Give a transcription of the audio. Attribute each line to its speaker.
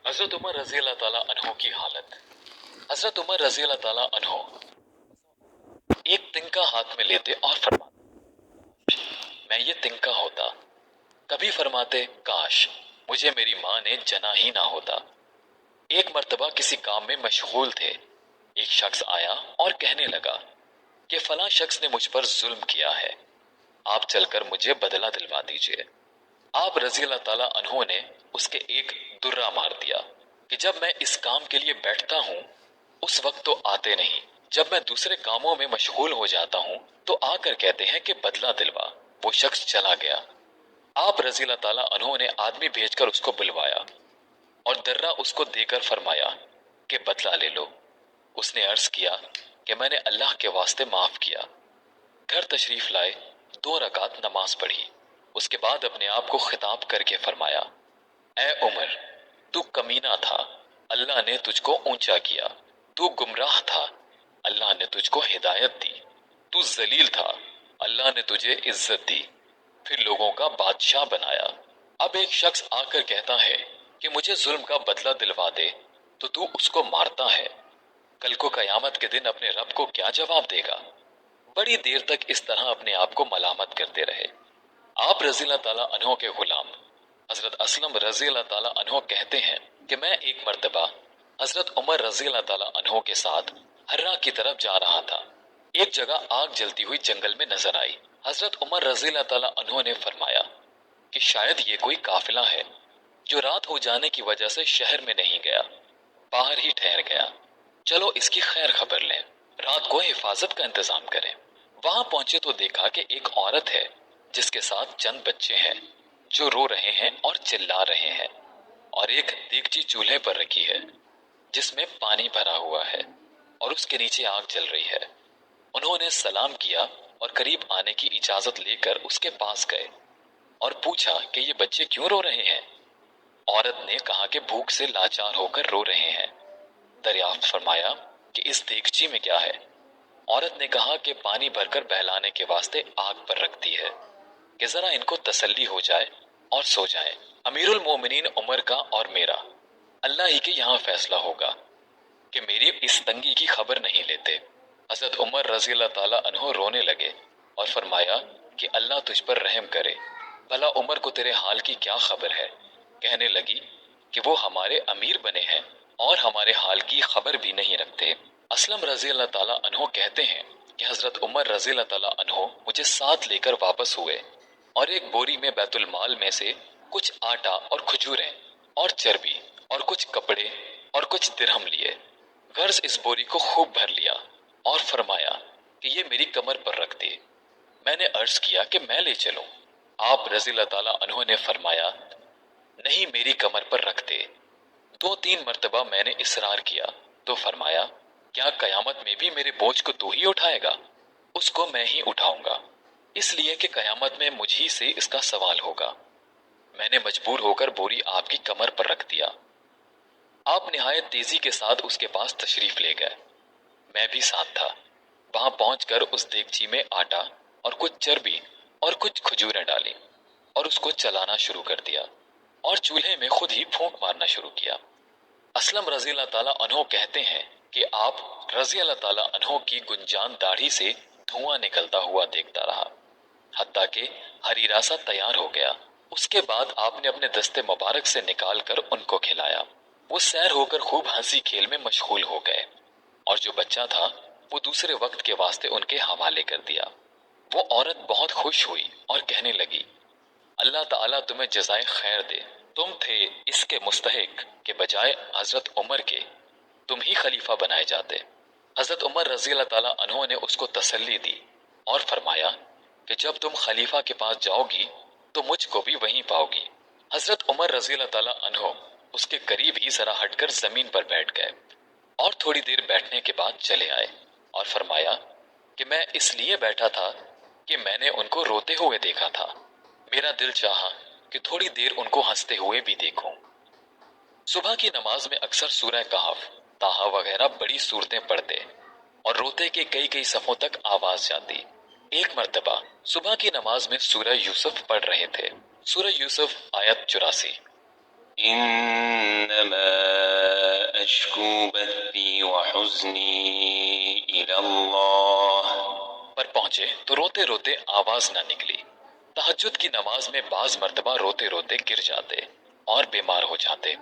Speaker 1: हजरत उमर रजी अल्लाह ताला अन्हो की हालत। हजरत उमर रजी अल्लाह ताला अन्हो एक तिनका हाथ में लेते और फरमाते, मैं ये तिनका होता। कभी फरमाते, काश मुझे मेरी माँ ने जना ही ना होता। एक मर्तबा किसी काम में मशगूल थे। एक शख्स आया और कहने लगा कि फलां शख्स ने मुझ पर जुल्म किया है, आप चलकर मुझे बदला दिलवा दीजिए। आप रजी अल्लाह ताला अन्हो ने उसके एक दुर्रा मार दिया कि जब मैं इस काम के लिए बैठता हूँ उस वक्त तो आते नहीं, जब मैं दूसरे कामों में मशगूल हो जाता हूँ तो आकर कहते हैं कि बदला दिलवा। वो शख्स चला गया। आप रजी अल्लाह ताला अन्हो ने आदमी भेजकर उसको बुलवाया और दर्रा उसको देकर फरमाया कि बदला ले लो। उसने अर्ज किया कि मैंने अल्लाह के वास्ते माफ किया। घर तशरीफ लाए, 2 रकात नमाज पढ़ी। उसके बाद अपने आप को खिताब करके फरमाया, ए उमर, तू कमीना था, अल्लाह ने तुझको ऊंचा किया। तू गुमराह था, अल्लाह ने तुझको हिदायत दी। तू जलील था, अल्लाह ने तुझे इज्जत दी, फिर लोगों का बादशाह बनाया। अब एक शख्स आकर कहता है कि मुझे जुल्म का बदला दिलवा दे, तो तू उसको मारता है। कल को कयामत के दिन अपने रब को क्या जवाब देगा? बड़ी देर तक इस तरह अपने आप को मलामत करते रहे। आप रज़ी अल्लाह ताला अन्हो के गुलाम हजरत असलम रज़ी अल्लाह ताला अन्हो कहते हैं कि मैं एक मर्तबा हजरत उमर रज़ी अल्लाह ताला अन्हो के साथ हर्रा की तरफ जा रहा था। एक जगह आग जलती हुई जंगल में नजर आई। हजरत उमर रज़ी अल्लाह ताला अन्हो ने फरमाया कि शायद ये कोई काफिला है जो रात हो जाने की वजह से शहर में नहीं गया, बाहर ही ठहर गया। चलो इसकी खैर खबर लें, रात को हिफाजत का इंतजाम करें। वहां पहुंचे तो देखा कि एक औरत है जिसके साथ चंद बच्चे हैं जो रो रहे हैं और चिल्ला रहे हैं, और एक देगची चूल्हे पर रखी है जिसमें पानी भरा हुआ है और उसके नीचे आग जल रही है। उन्होंने सलाम किया और करीब आने की इजाजत लेकर उसके पास गए और पूछा कि ये बच्चे क्यों रो रहे हैं। औरत ने कहा कि भूख से लाचार होकर रो रहे हैं। दरियाफ्त फरमाया कि इस देगची में क्या है। औरत ने कहा कि पानी भरकर बहलाने के वास्ते आग पर रख दी है कि जरा इनको तसल्ली हो जाए और सो जाए। अमीरुल मोमिनीन उमर का और मेरा अल्लाह ही के यहाँ फैसला होगा कि मेरी इस तंगी की खबर नहीं लेते। हजरत उमर रजी अल्लाह ताला अन्हो रोने लगे और फरमाया कि अल्लाह तुझ पर रहम करे, भला उमर को तेरे हाल की क्या खबर है। कहने लगी कि वो हमारे अमीर बने हैं और हमारे हाल की खबर भी नहीं रखते। असलम रजी अल्लाह ताला अन्हो कहते हैं कि हजरत उमर रजी अल्लाह ताला अन्हो मुझे साथ लेकर वापस हुए और एक बोरी में बैतुल माल में से कुछ आटा और खजूरें और चर्बी और कुछ कपड़े और कुछ दिरहम लिए। गर्ज इस बोरी को खूब भर लिया और फरमाया कि ये मेरी कमर पर रख दे। मैंने अर्ज किया कि मैं ले चलूं। आप रज़ी अल्लाह ताला अन्हो ने फरमाया, नहीं, मेरी कमर पर रख दे। 2-3 मर्तबा मैंने इसरार किया तो फरमाया, क्या कयामत में भी मेरे बोझ को तू ही उठाएगा? उसको मैं ही उठाऊंगा, इसलिए कि कयामत में मुझ ही से इसका सवाल होगा। मैंने मजबूर होकर बोरी आपकी कमर पर रख दिया। आप निहायत तेजी के साथ उसके पास तशरीफ ले गए। मैं भी साथ था। वहां पहुंचकर उस देगची में आटा और कुछ चर्बी और कुछ खजूरें डाली और उसको चलाना शुरू कर दिया और चूल्हे में खुद ही फूंक मारना शुरू किया। असलम रजी अल्लाह ताला अन्हो कहते हैं कि आप रजी अल्लाह ताला अन्हो की गुंजान दाढ़ी से धुआं निकलता हुआ देखता रहा, हत्ता कि हरीरा सा तैयार हो गया। उसके बाद आपने अपने दस्ते मुबारक से निकाल कर उनको खिलाया। वो सैर होकर खूब हंसी खेल में मशगूल हो गए और जो बच्चा था वो दूसरे वक्त के वास्ते उनके हवाले कर दिया। वो औरत बहुत खुश हुई और कहने लगी, अल्लाह ताला तुम्हें जज़ाए खैर दे, तुम थे इसके मुस्तहिक के बजाय हजरत उमर के तुम ही खलीफा बनाए जाते। हजरत उमर रजी अल्लाह ताला अन्हो ने उसको तसल्ली दी और फरमाया कि जब तुम खलीफा के पास जाओगी तो मुझको भी वहीं पाओगी। हजरत उमर रजी अल्लाह ताला अन्हो उसके करीब ही जरा हटकर जमीन पर बैठ गए और थोड़ी देर बैठने के बाद चले आए और फरमाया कि मैं इसलिए बैठा था कि मैंने उनको रोते हुए देखा था। मेरा दिल चाहा कि थोड़ी देर उनको हंसते हुए भी देखूं। सुबह की नमाज में अक्सर सूरह कहफ, ताहा वगैरह बड़ी सूरतें पढ़ते और रोते के कई कई सफ़ों तक आवाज जाती। एक मर्तबा सुबह की नमाज में सूरह यूसुफ पढ़ रहे थे। सूरह यूसुफ आयत 84।
Speaker 2: إن إنما أشكو بثي وحزني إلى الله.
Speaker 1: پر پہنچے تو روتے روتے آواز نہ نکلی. تہجد کی نماز میں بعض مرتبہ روتے روتے گر جاتے اور بیمار ہو جاتے.